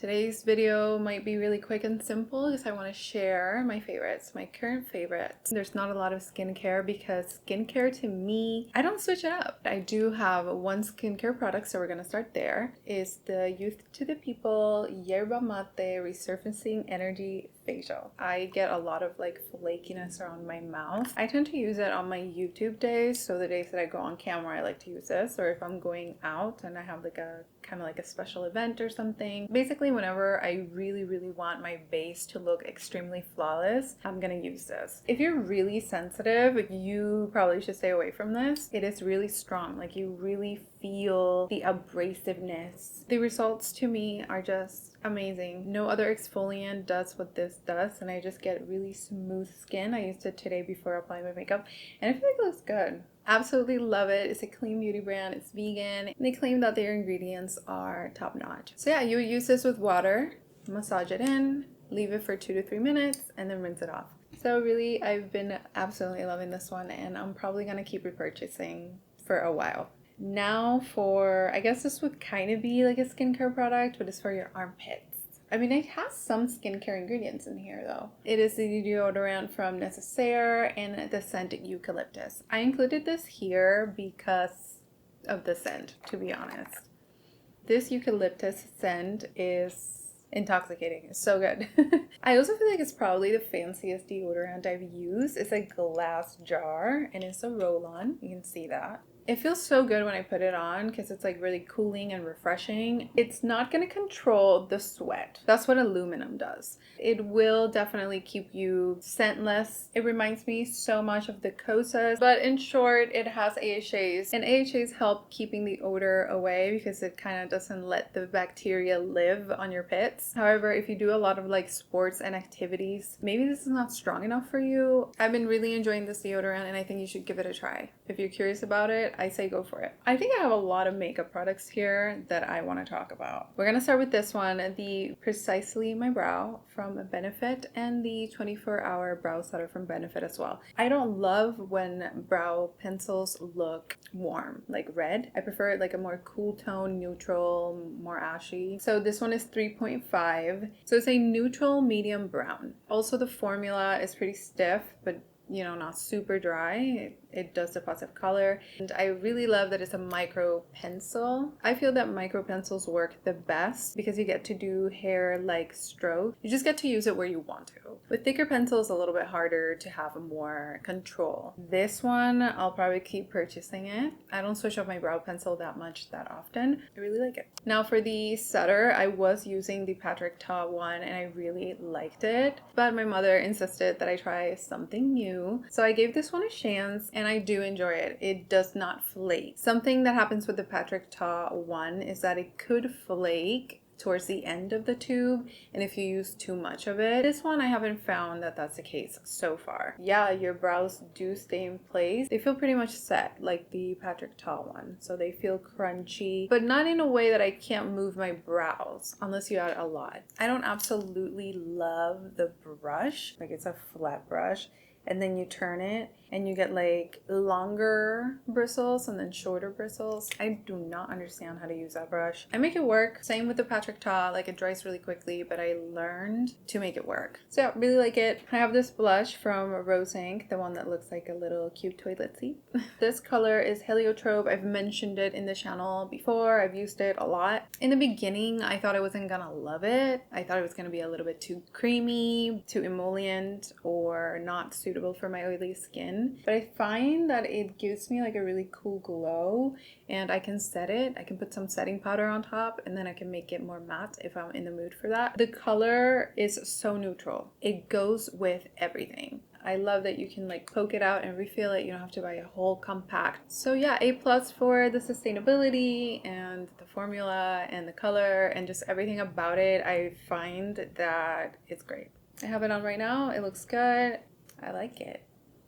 Today's video might be really quick and simple because I want to share my favorites, my current favorites. There's not a lot of skincare because skincare to me, I don't switch it up. I do have one skincare product, so we're going to start there. It's the Youth to the People Yerba Mate Resurfacing Energy Facial. I get a lot of like flakiness around my mouth. I tend to use it on my YouTube days, so the days that I go on camera I like to use this, or if I'm going out and I have like a kind of like a special event or something. Basically whenever I really want my base to look extremely flawless, I'm gonna use this. If you're really sensitive, you probably should stay away from this. It is really strong, like you really feel the abrasiveness. The results to me are just amazing. No other exfoliant does what this does, and I just get really smooth skin. I used it today before applying my makeup and I feel like it looks good. Absolutely love it. It's a clean beauty brand. It's vegan. And they claim that their ingredients are top notch. So yeah, you use this with water, massage it in, leave it for 2 to 3 minutes, and then rinse it off. So really, I've been absolutely loving this one, and I'm probably gonna keep repurchasing for a while. Now for, I guess this would kind of be like a skincare product, but it's for your armpits. I mean, it has some skincare ingredients in here though. It is the deodorant from Necessaire and the scent eucalyptus. I included this here because of the scent, to be honest. This eucalyptus scent is intoxicating. It's so good. I also feel like it's probably the fanciest deodorant I've used. It's a glass jar and it's a roll-on. You can see that. It feels so good when I put it on because it's like really cooling and refreshing. It's not going to control the sweat. That's what aluminum does. It will definitely keep you scentless. It reminds me so much of the Kosas, but in short, it has AHAs, and AHAs help keeping the odor away because it kind of doesn't let the bacteria live on your pits. However, if you do a lot of like sports and activities, maybe this is not strong enough for you. I've been really enjoying this deodorant and I think you should give it a try. If you're curious about it, I say go for it. I think I have a lot of makeup products here that I want to talk about. We're going to start with this one, the Precisely My Brow from Benefit, and the 24-hour brow setter from Benefit as well. I don't love when brow pencils look warm, like red. I prefer like a more cool tone, neutral, more ashy. So this one is 3.5. So it's a neutral medium brown. Also the formula is pretty stiff, but you know, not super dry. It does deposit color, and I really love that it's a micro pencil. I feel that micro pencils work the best because you get to do hair like stroke. You just get to use it where you want to. With thicker pencils, a little bit harder to have more control. This one, I'll probably keep purchasing it. I don't switch up my brow pencil that often. I really like it. Now for the setter, I was using the Patrick Ta one and I really liked it, but my mother insisted that I try something new. So I gave this one a chance and I do enjoy it. It does not flake. Something that happens with the Patrick Ta one is that it could flake towards the end of the tube, and if you use too much of it. This one I haven't found that that's the case so far. Yeah, your brows do stay in place. They feel pretty much set like the Patrick Ta one, so they feel crunchy, but not in a way that I can't move my brows unless you add a lot. I don't absolutely love the brush, like it's a flat brush, and then you turn it and you get like longer bristles and then shorter bristles. I do not understand how to use that brush. I make it work. Same with the Patrick Ta, like it dries really quickly, but I learned to make it work. So yeah, really like it. I have this blush from Rose Inc, the one that looks like a little cute toilet seat. This color is Heliotrope. I've mentioned it in the channel before. I've used it a lot. In the beginning, I thought I wasn't gonna love it. I thought it was gonna be a little bit too creamy, too emollient, or not suitable for my oily skin. But I find that it gives me like a really cool glow, and I can set it. I can put some setting powder on top, and then I can make it more matte if I'm in the mood for that. The color is so neutral. It goes with everything. I love that you can like poke it out and refill it. You don't have to buy a whole compact. So yeah, A+ for the sustainability and the formula and the color and just everything about it. I find that it's great. I have it on right now. It looks good. I like it.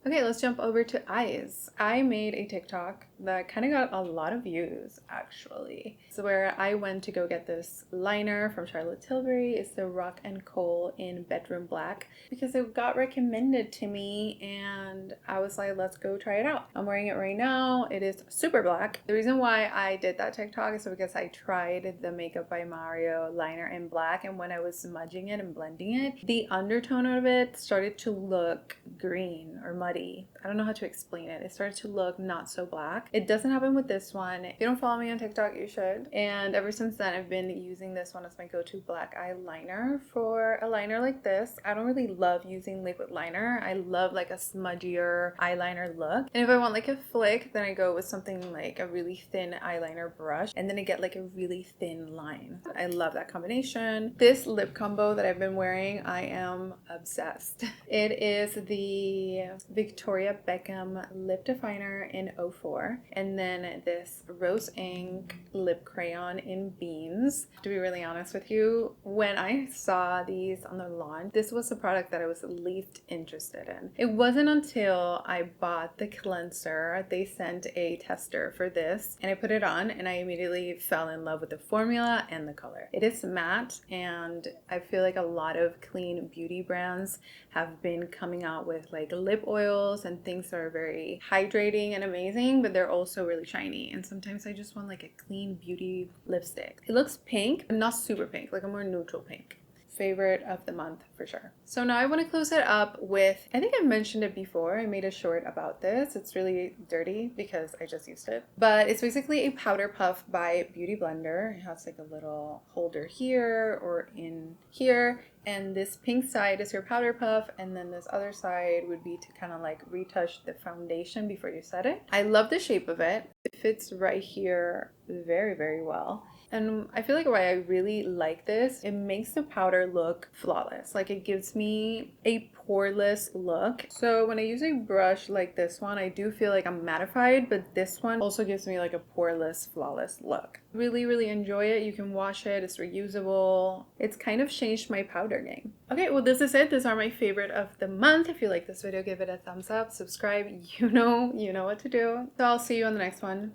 Okay, let's jump over to eyes. I made a TikTok that kind of got a lot of views actually. So where I went to go get this liner from Charlotte Tilbury. It's the Rock and Coal in Bedroom Black because it got recommended to me and I was like, let's go try it out. I'm wearing it right now. It is super black. The reason why I did that TikTok is because I tried the Makeup by Mario liner in black, and when I was smudging it and blending it, the undertone of it started to look green or muddy. I don't know how to explain it. It started to look not so black. It doesn't happen with this one. If you don't follow me on TikTok, you should. And ever since then, I've been using this one as my go-to black eyeliner for a liner like this. I don't really love using liquid liner. I love like a smudgier eyeliner look. And if I want like a flick, then I go with something like a really thin eyeliner brush, and then I get like a really thin line. I love that combination. This lip combo that I've been wearing, I am obsessed. It is the Victoria Beckham lip definer in 04, and then this rose ink lip crayon in beans. To be really honest with you, when I saw these on the launch, this was the product that I was least interested in. It wasn't until I bought the cleanser, they sent a tester for this, and I put it on and I immediately fell in love with the formula and the color. It is matte, and I feel like a lot of clean beauty brands have been coming out with like lip oils and things that are very hydrating and amazing, but they're also really shiny, and sometimes I just want like a clean beauty lipstick. It looks pink, but not super pink, like a more neutral pink. Favorite of the month for sure. So now I want to close it up with, I think I mentioned it before, I made a short about this. It's really dirty because I just used it, but it's basically a powder puff by Beauty Blender. It has like a little holder here or in here, and this pink side is your powder puff, and then this other side would be to kind of like retouch the foundation before you set it. I love the shape of it. It fits right here very, very well. And I feel like why I really like this, it makes the powder look flawless. Like it gives me a poreless look. So when I use a brush like this one, I do feel like I'm mattified, but this one also gives me like a poreless, flawless look. Really, really enjoy it. You can wash it. It's reusable. It's kind of changed my powder game. Okay, well this is it. These are my favorite of the month. If you like this video, give it a thumbs up, subscribe. You know what to do. So I'll see you on the next one.